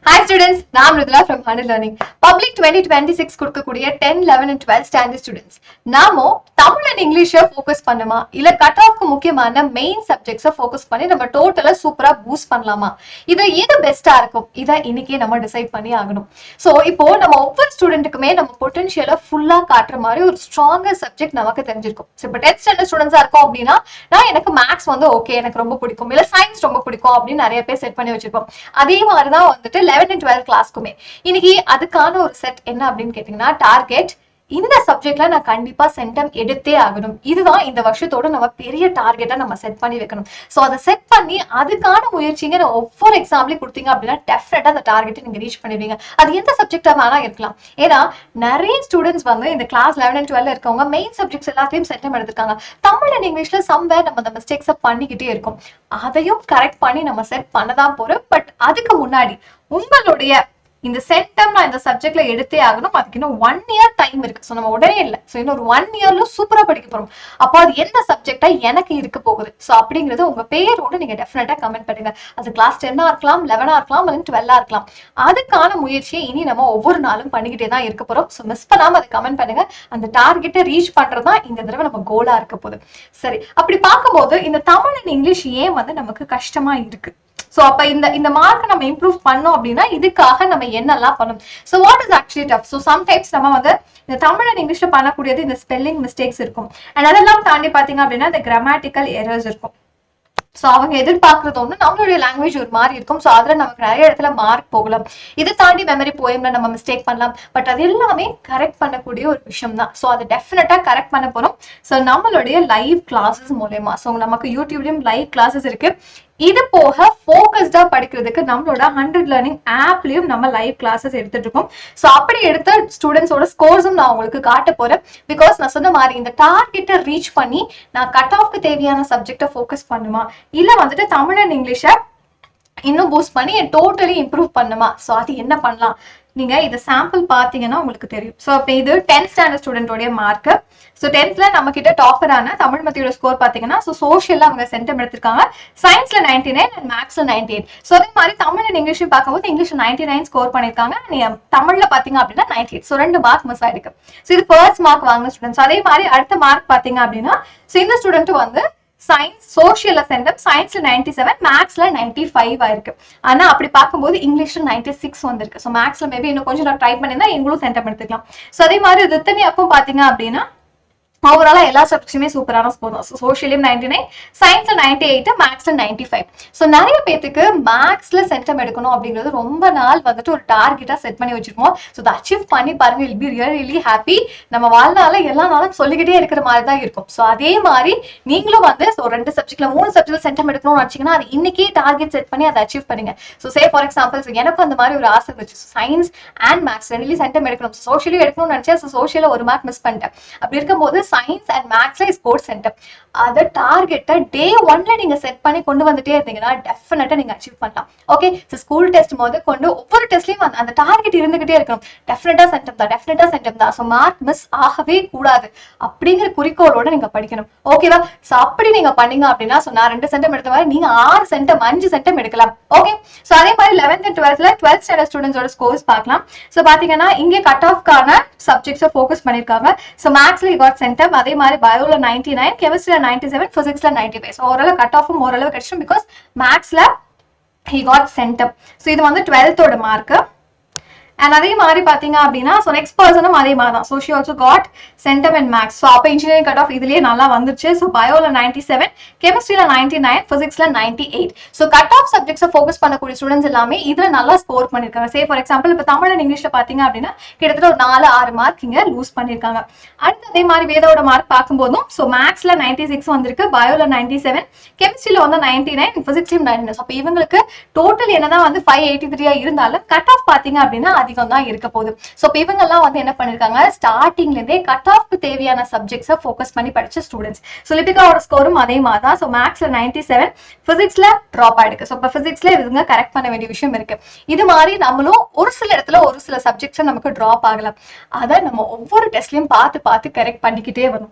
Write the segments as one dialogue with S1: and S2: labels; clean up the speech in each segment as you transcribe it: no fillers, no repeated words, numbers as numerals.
S1: Hi students, நான் Mridula from Honey Learning. Public 2026 கொடுக்கக்கூடிய 10, 11 and 12 standard students. நாமோ தமிழ் and இங்கிலீஷை ஃபோக்கஸ் பண்ணுமா இல்ல கட் ஆஃப்க்கு முக்கியமான மெயின் சப்ஜெக்ட்ஸை ஃபோக்கஸ் பண்ணி நம்ம டோட்டலா சூப்பரா பூஸ்ட் பண்ணலாமா? இது எது பெஸ்டா இருக்கும்? இதை இன்னைக்கே நம்ம டிசைட் பண்ணி ஆகணும். ஸோ இப்போ நம்ம ஒவ்வொரு ஸ்டூடெண்ட்டுக்குமே நம்ம பொட்டன்ஷியலை ஃபுல்லா காட்டுற மாதிரி ஒரு ஸ்ட்ராங்கர் சப்ஜெக்ட் நமக்கு தெரிஞ்சிருக்கும். ஸோ இப்போ 10th ஸ்டாண்டர்ட் ஸ்டூடெண்ட்ஸா இருக்கோம் அப்படின்னா நான் எனக்கு மேக்ஸ் வந்து ஓகே எனக்கு ரொம்ப பிடிக்கும் இல்ல சயின்ஸ் ரொம்ப பிடிக்கும் அப்படின்னு நிறைய பேர் செட் பண்ணி வச்சிருப்போம். அதே மாதிரிதான் வந்துட்டு 11 and 12 கிளாஸ்க்குமே இன்னைக்கு அதுக்கான ஒரு செட் என்ன அப்படின்னு கேட்டீங்கன்னா டார்கெட் இந்த சப்ஜெக்ட்ல நான் கண்டிப்பா சென்டம் எடுத்தே ஆகணும். இதுதான் இந்த வருஷத்தோட நம்ம பெரிய டார்கெட்டா நம்ம செட் பண்ணி வைக்கணும். சோ அதை செட் பண்ணி அதுக்கான முயற்சிங்க ஒவ்வொரு எக்ஸாம்லயும் கொடுத்தீங்க அப்படின்னா டெஃபினட்டா அந்த டார்கெட்டை நீங்க ரீச் பண்ணிடுவீங்க. அது எந்த சப்ஜெக்டா வேணா இருக்கலாம். ஏன்னா நிறைய ஸ்டூடெண்ட்ஸ் வந்து இந்த கிளாஸ் 11 and 12 இருக்கவங்க மெயின் சப்ஜெக்ட்ஸ் எல்லாத்தையும் சென்டம் எடுத்திருக்காங்க. தமிழ் அண்ட் இங்கிலீஷ்ல சம்வேர் நம்ம அந்த மிஸ்டேக்ஸை பண்ணிக்கிட்டே இருக்கோம். அதையும் கரெக்ட் பண்ணி நம்ம செட் பண்ணதான் போறோம். பட் அதுக்கு முன்னாடி உங்களுடைய இந்த சென்டம் நான் இந்த சப்ஜெக்ட்ல எடுத்தே ஆகணும். அதுக்கு இன்னும் 1 year டைம் இருக்கு. ஸோ நம்ம உடனே இல்லை. ஸோ இன்னும் ஒரு 1 yearல சூப்பரா படிக்க போறோம். அப்போ அது எந்த சப்ஜெக்டா எனக்கு இருக்க போகுது? ஸோ அப்படிங்கிறது உங்க பேரோட நீங்க டெஃபினட்டா கமெண்ட் பண்ணுங்க. அது கிளாஸ் 10 இருக்கலாம், 11 இருக்கலாம், 12 இருக்கலாம். அதுக்கான முயற்சியை இனி நம்ம ஒவ்வொரு நாளும் பண்ணிக்கிட்டே தான் இருக்க போறோம். ஸோ மிஸ் பண்ணாம அதை கமெண்ட் பண்ணுங்க. அந்த டார்கெட்டை ரீச் பண்றதுதான் இந்த தடவை நம்ம கோலா இருக்க போகுது. சரி, அப்படி பார்க்கும்போது இந்த தமிழ் அண்ட் இங்கிலீஷ் ஏன் வந்து நமக்கு கஷ்டமா இருக்கு? சோ அப்ப இந்த மார்க் நம்ம இம்ப்ரூவ் பண்ணோம் அப்படின்னா இதுக்காக நம்ம என்னெல்லாம் பண்ணணும்? So what is actually tough? So sometimes நம்ம வந்து இந்த தமிழ் அண்ட் இங்கிலீஷ்ல பண்ணக்கூடியது இந்த ஸ்பெல்லிங் மிஸ்டேக்ஸ் இருக்கும். அண்ட் அதெல்லாம் தாண்டி பாத்தீங்க அப்படின்னா இந்த கிராமட்டிக்கல் எரர்ஸ் இருக்கும். சோ அவங்க எதிர்பார்க்கறது ஒண்ணு, நம்மளுடைய லாங்குவேஜ் ஒரு மாதிரி இருக்கும். சோ அதுல நமக்கு நிறைய இடத்துல மார்க் போகலாம். இதை தாண்டி மெமரி போயம்ல நம்ம மிஸ்டேக் பண்ணலாம். பட் அது எல்லாமே கரெக்ட் பண்ணக்கூடிய ஒரு விஷயம் தான். சோ அதை டெஃபினட்டா கரெக்ட் பண்ண போறோம். சோ நம்மளுடைய லைவ் கிளாஸஸ் மூலமா, சோ நமக்கு யூடியூப்லயும் லைவ் கிளாஸஸ் இருக்கு. இது போக ஃபோக்கஸ்டா படிக்கிறதுக்கு நம்மளோட 100 லேர்னிங் ஆப்லயும் நம்ம லைவ் கிளாஸஸ் எடுத்துட்டு இருக்கோம். ஸோ அப்படி எடுத்த ஸ்டூடெண்ட்ஸோட ஸ்கோர்ஸும் நான் உங்களுக்கு காட்ட போறேன். பிகாஸ் நான் சொன்ன மாதிரி இந்த டார்கெட்டை ரீச் பண்ணி நான் கட் ஆஃப்க்கு தேவையான சப்ஜெக்டை ஃபோக்கஸ் பண்ணுமா இல்ல வந்துட்டு தமிழ் அண்ட் இங்கிலீஷை இன்னும் பூஸ்ட் பண்ணி டோட்டலி இம்ப்ரூவ் பண்ணுமா? ஸோ அது என்ன பண்ணலாம்? நீங்க இதை சாம்பிள் பாத்தீங்கன்னா உங்களுக்கு தெரியும். ஸோ இப்போ இது 10th standard ஸ்டூடெண்டோடைய mark. So 10th நம்ம கிட்ட டாப்பரான தமிழ் மத்தியோட ஸ்கோர் பாத்தீங்கன்னா ஸோ சோஷியல்ல அவங்க சென்டம் எடுத்திருக்காங்க, சயின்ஸ்ல 99 அண்ட் மேக்ஸ்ல 98. ஸோ அதே மாதிரி தமிழ் அண்ட் இங்கிலீஷும் பார்க்கும்போது இங்கிலீஷ் 99 ஸ்கோர் பண்ணிருக்காங்க, தமிழ்ல பாத்தீங்க அப்படின்னா 98. ஸோ 2 மார்க் மிஸ் ஆயிருக்கு. ஸோ இது ஃபர்ஸ்ட் மார்க் வாங்கின ஸ்டூடெண்ட்ஸ். அதே மாதிரி அடுத்த மார்க் பாத்தீங்க அப்படின்னா ஸோ இந்த ஸ்டூடெண்ட் வந்து சயின்ஸ் சோஷியல்ல சென்டம், சயின்ஸ்ல 97, மேக்ஸ்ல 95 ஆயிருக்கு. ஆனா அப்படி பார்க்கும்போது இங்கிலீஷ்ல 96 வந்திருக்கு. ஸோ மேக்ஸ்ல மேபி இன்னும் கொஞ்சம் நான் ட்ரை பண்ணிருந்தா இவங்களும் சென்டம் எடுத்துக்கலாம். ஸோ அதே மாதிரி ரித்தனி அப்போ பாத்தீங்க அப்படின்னா ஓவராலா எல்லா சப்ஜெக்ட்ஸுமே சூப்பரான ஸ்கோர் தான். சோஷியலையும் 99, சயின்ஸ்ல 98, மேக்ஸ்ல 95. ஸோ நிறைய பேத்துக்கு மேக்ஸ்ல சென்டம் எடுக்கணும் அப்படிங்கிறது ரொம்ப நாள் வந்துட்டு ஒரு டார்கெட்டா செட் பண்ணி வச்சிருப்போம். ஸோ அதை அச்சீவ் பண்ணி பாருங்க, இல் பி ரியலி ஹாப்பி. நம்ம வாழ்நாள எல்லா நாளும் சொல்லிக்கிட்டே இருக்கிற மாதிரி தான் இருக்கும். ஸோ அதே மாதிரி நீங்களும் வந்து 2 சப்ஜெக்ட்ல 3 சப்ஜெக்ட்ல சென்டம் எடுக்கணும்னு நினைச்சீங்கன்னா அது இன்னைக்கே டார்கெட் செட் பண்ணி அதை அச்சீவ் பண்ணுங்க. ஸோ சே ஃபார் எக்ஸாம்பிள் எனக்கு அந்த மாதிரி ஒரு ஆசை இருந்துச்சு. சயின்ஸ் அண்ட் மேக்ஸ் ரெண்டுலயும் சென்டம் எடுக்கணும். சோஷியலும் எடுக்கணும்னு நினைச்சேன். ஸோ சோஷியல 1 மார்க் மிஸ் பண்ணிட்டேன். அப்படி இருக்கும்போது சயின்ஸ் அண்ட் மேக்ஸ்ல ஸ்கோர் சென்டம் அத டார்கெட்டை டே 1ல நீங்க செட் பண்ணி கொண்டு வந்துட்டே இருந்தீங்கன்னா டெஃபினட்டா நீங்க அச்சீவ் பண்ணலாம். ஓகே, ஸ்கூல் டெஸ்ட் போது கொண்டு ஒவ்வொரு டெஸ்ட்லயும் அந்த டார்கெட் இருந்துகிட்டே இருக்கணும். டெஃபினட்டா சென்டம் தான், டெஃபினட்டா சென்டம் தான். ஸோ மார்க் மிஸ் ஆகவே கூடாது அப்படிங்கிற குறிக்கோளோட நீங்க படிக்கணும். ஓகேவா? ஸோ அப்படி நீங்க பண்ணீங்க அப்படின்னா நான் 2 சென்டம் எடுத்த மாதிரி நீங்க 6 சென்டம் 5 சென்டம் எடுக்கலாம். ஓகே, ஸோ அதே மாதிரி 11th and 12th ஸ்டாண்டர்ட் ஸ்டூடெண்ட்ஸோட ஸ்கோர்ஸ் பார்க்கலாம். ஸோ பாத்தீங்கன்னா இங்கே கட் ஆஃப்கான சப்ஜெக்ட்ஸை ஃபோக்கஸ் பண்ணிருக்காங்க. ஸோ மேக்ஸ்ல காட் சென்டம், அதே மாதிரி பயோல 99, கெமிஸ்ட்ரியில 97, பிசிக்ஸ்ல 95. ஸோ ஓரளவு கட் ஆஃபும் ஓரளவு கிடைச்சிடும். பிகாஸ் மேக்ஸ்ல he got centum. ஸோ இது வந்து 12th மார்க். அண்ட் அதே மாதிரி பாத்தீங்க அப்படின்னா ஸோ நெக்ஸ்ட் பர்சனும் அதே மாதிரி தான். So she also got centum and maths. So அப்போ இன்ஜினியரிங் கட் ஆஃப் இதுலயே நல்லா வந்துருச்சு. ஸோ பயோல 97, கெமிஸ்ட்ரியில 99, பிசிக்ஸ்ல 98. ஸோ கட் ஆஃப் சப்ஜெக்ட்ஸை ஃபோக்கஸ் பண்ணக்கூடிய ஸ்டூடெண்ட்ஸ் எல்லாமே இதுல நல்லா ஸ்கோர் பண்ணிருக்காங்க. சே ஃபார் எக்ஸாம்பிள் இப்போ தமிழ் அண்ட் இங்கிலீஷ்ல பாத்தீங்க அப்படின்னா கிட்டத்தட்ட ஒரு 4-6 மார்க் இங்க லூஸ் பண்ணிருக்காங்க. அடுத்து அதே மாதிரி வேதோட மார்க் பார்க்கும்போதும் ஸோ மேக்ஸ்ல 96 வந்திருக்கு, பயோல 97, கெமிஸ்ட்ரியில வந்து 99, பிசிக்ஸ்லயும் 99. அப்போ இவங்களுக்கு டோட்டல் என்னதான் வந்து 583 இருந்தாலும் கட் ஆஃப் பாத்தீங்க அப்படின்னா அதிகம் தான் இருக்க போகுது. சோ இவங்க எல்லாம் வந்து என்ன பண்ணிருக்காங்க, ஸ்டார்டிங்ல இருந்தே கட் ஆஃப்க்கு தேவையான சப்ஜெக்ட்ஸை ஃபோக்கஸ் பண்ணி படிச்ச ஸ்டூடெண்ட்ஸ். சோ லிபிகாவோட ஸ்கோரும் அதே மாதிரி தான். சோ மேக்ஸ்ல 97, பிசிக்ஸ்ல டிராப் ஆயிருக்கு. சோ இப்ப பிசிக்ஸ்ல இவங்க கரெக்ட் பண்ண வேண்டிய விஷயம் இருக்கு. இது மாதிரி நம்மளும் ஒரு சில இடத்துல ஒரு சில சப்ஜெக்ட்ஸ் நமக்கு டிராப் ஆகலாம். அதை நம்ம ஒவ்வொரு டெஸ்ட்லயும் பார்த்து பார்த்து கரெக்ட் பண்ணிக்கிட்டே வரும்.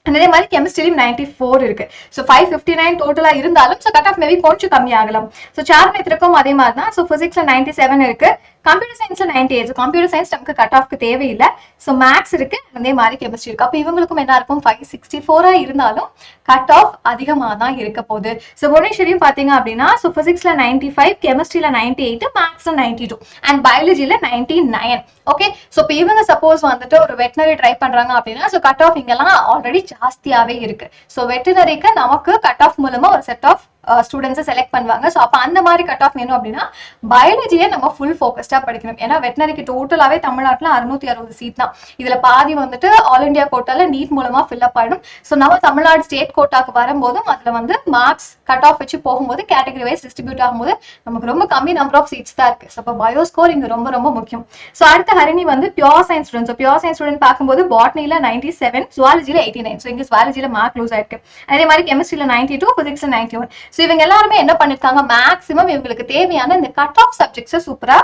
S1: அதே மாதிரி கெமிஸ்ட்ரியும் 94 இருக்கு. ஸோ 559 டோட்டலா இருந்தாலும் ஸோ கட் ஆஃப் மேபி கொஞ்சம் கம்மி ஆகலாம். ஸோ சார்மேத்திற்கும் அதே மாதிரி தான். ஸோ பிசிக்ஸ்ல 97 இருக்கு, கம்ப்யூட்டர் சயின்ஸ்ல 98. கம்ப்யூட்டர் சயின்ஸ் நமக்கு கட் ஆஃப்க்கு தேவையில்லை. ஸோ மேக்ஸ் இருக்கு, அதே மாதிரி கெமிஸ்ட்ரி இருக்கு. அப்போ இவங்களுக்கும் என்ன இருக்கும், 564 இருந்தாலும் கட் ஆஃப் அதிகமாக தான் இருக்க போகுது. ஸோ புவனேஸ்வரியும் பாத்தீங்க அப்படின்னா ஸோ பிசிக்ஸ்ல 95, கெமிஸ்ட்ரியில 98, மேக்ஸ்ல 92 அண்ட் பயாலஜில 99. ஓகே, ஸோ இப்போ இவங்க சப்போஸ் வந்துட்டு ஒரு வெட்டினரி ட்ரை பண்றாங்க அப்படின்னா ஸோ கட் ஆஃப் இங்கெல்லாம் ஆல்ரெடி ஜாஸ்தியாவே இருக்கு. ஸோ வெட்டினரிக்கு நமக்கு கட் ஆஃப் மூலமா ஒரு செட் ஆஃப் ஸ்டூடெண்ட்ஸை செலக்ட் பண்ணுவாங்க. ஸோ அப்போ அந்த மாதிரி கட் ஆஃப் வேணும் அப்படின்னா பயாலஜியை நம்ம ஃபுல் ஃபோக்கஸ்டா படிக்கணும். ஏன்னா வெட்டினரிக்கு டோட்டலாவே தமிழ்நாட்டில் 660 சீட் தான். இதுல பாதி வந்துட்டு ஆல் இண்டியா கோட்டால நீட் மூலமா ஃபில் அப் ஆயிடும். ஸோ நம்ம தமிழ்நாடு ஸ்டேட் கோட்டாக்கு வரும்போதும் அதுல வந்து மார்க்ஸ் கட் ஆஃப் வச்சு போகும்போது கேட்டகரி வைஸ் டிஸ்ட்ரிபியூட் ஆகும்போது நமக்கு ரொம்ப கம்மி நம்பர் ஆஃப் சீட்ஸ் தான் இருக்கு. ஸோ அப்போ பயோ ஸ்கோர் இங்க ரொம்ப ரொம்ப முக்கியம். ஸோ அடுத்த ஹரிணி வந்து pure science student. So pure science student பார்க்கும்போது பாட்னில 97, ஜுவாலஜில 89. ஸோ இங்க ஜுவாலஜில மார்க் லூஸ் ஆயிருக்கு. அதே மாதிரி கெமிஸ்ட்ரியில 92, பிசிக்ஸ்ல 91. ஸோ இவங்க எல்லாருமே என்ன பண்ணிருக்காங்க, மேக்ஸிமம் இவங்களுக்கு தேவையான இந்த கட் ஆஃப் சப்ஜெக்ட்ஸை சூப்பரா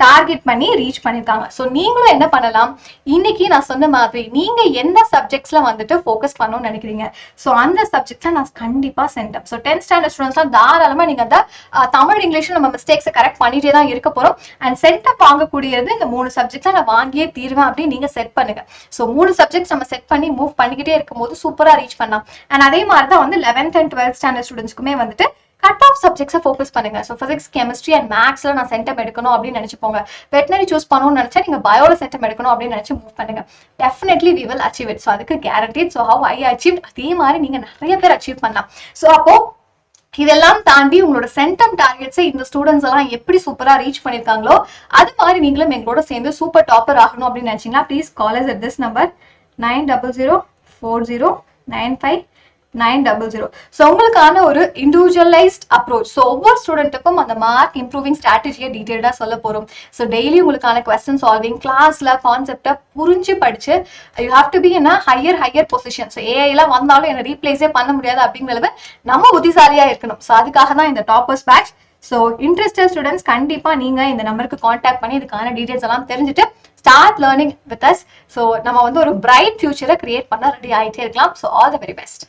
S1: டார்கெட் பண்ணி ரீச் பண்ணிருக்காங்க. ஸோ நீங்களும் என்ன பண்ணலாம், இன்னைக்கு நான் சொன்ன மாதிரி நீங்க எந்த சப்ஜெக்ட்ஸ்ல வந்துட்டு ஃபோக்கஸ் பண்ணணும்னு நினைக்கிறீங்க, ஸோ அந்த சப்ஜெக்ட்ல நான் கண்டிப்பா சென்டம். ஸோ 10th ஸ்டாண்டர்ட் ஸ்டூடெண்ட்ஸ்லாம் தாராளமா நீங்க அந்த தமிழ் இங்கிலீஷ் நம்ம மிஸ்டேக்ஸை கரெக்ட் பண்ணிட்டே தான் இருக்க போறோம். அண்ட் சென்டம் வாங்கக்கூடியது இந்த 3 சப்ஜெக்ட்ல நான் வாங்கியே தீர்வேன் அப்படின்னு நீங்க செட் பண்ணுங்க. ஸோ 3 சப்ஜெக்ட்ஸ் நம்ம செட் பண்ணி மூவ் பண்ணிக்கிட்டே இருக்கும்போது சூப்பரா ரீச் பண்ணலாம். அண்ட் அதே மாதிரி தான் வந்து 11th and 12th ஸ்டாண்டர்ட் ஸ்டூடெண்ட்ஸ்க்குமே வந்துட்டு கட் ஆஃப் சப்ஜெக்ட்ஸை ஃபோக்கஸ் பண்ணுங்க. ஸோ பிசிக்ஸ், கெமிஸ்ட்ரி அண்ட் மேக்ஸ்ல நான் சென்டம் எடுக்கணும் அப்படின்னு நினைச்சுப்போங்க. வெட்டினரி சூஸ் பண்ணணும்னு நினைச்சா நீங்க பயோல சென்டம் எடுக்கணும் அப்படின்னு நினைச்சு மூவ் பண்ணுங்க. Definitely we will achieve it. So அதுக்கு guaranteed. So how I achieve, அதே மாதிரி நீங்க நிறைய பேர் அச்சீவ் பண்ணலாம். ஸோ அப்போ இதெல்லாம் தாண்டி உங்களோட சென்டம் டார்கெட்ஸை இந்த ஸ்டூடெண்ட்ஸ் எல்லாம் எப்படி சூப்பரா ரீச் பண்ணிருக்காங்களோ அது மாதிரி நீங்களும் எங்களோட சேர்ந்து சூப்பர் டாப்பர் ஆகணும் அப்படின்னு நினைச்சீங்கன்னா please call us at this number 9004095900. So உங்களுக்கான ஒரு இண்டிவிஜுவலைஸ்ட் அப்ரோச். ஸோ ஒவ்வொரு ஸ்டூடெண்ட்டுக்கும் அந்த மார்க் இம்ப்ரூவிங் ஸ்ட்ராட்டஜியை டீட்டெயிலாக சொல்ல போறோம். ஸோ டெய்லி உங்களுக்கான கொஸ்டின் சால்விங், கிளாஸ்ல கான்செப்டை புரிஞ்சு படிச்சு you have to be in higher position. So ஏஐலாம் வந்தாலும் என்ன ரீப்ளேஸே பண்ண முடியாது அப்படிங்கிறது நம்ம புத்திசாலியா இருக்கணும். ஸோ அதுக்காக தான் இந்த toppers batch. So interested students கண்டிப்பா நீங்க இந்த நம்பருக்கு கான்டாக்ட் பண்ணி இதுக்கான டீடைல்ஸ் எல்லாம் தெரிஞ்சுட்டு start learning with us. So நம்ம வந்து ஒரு பிரைட் ஃபியூச்சரை கிரியேட் பண்ண ரெடி ஆகிட்டே இருக்கலாம். So all the very best.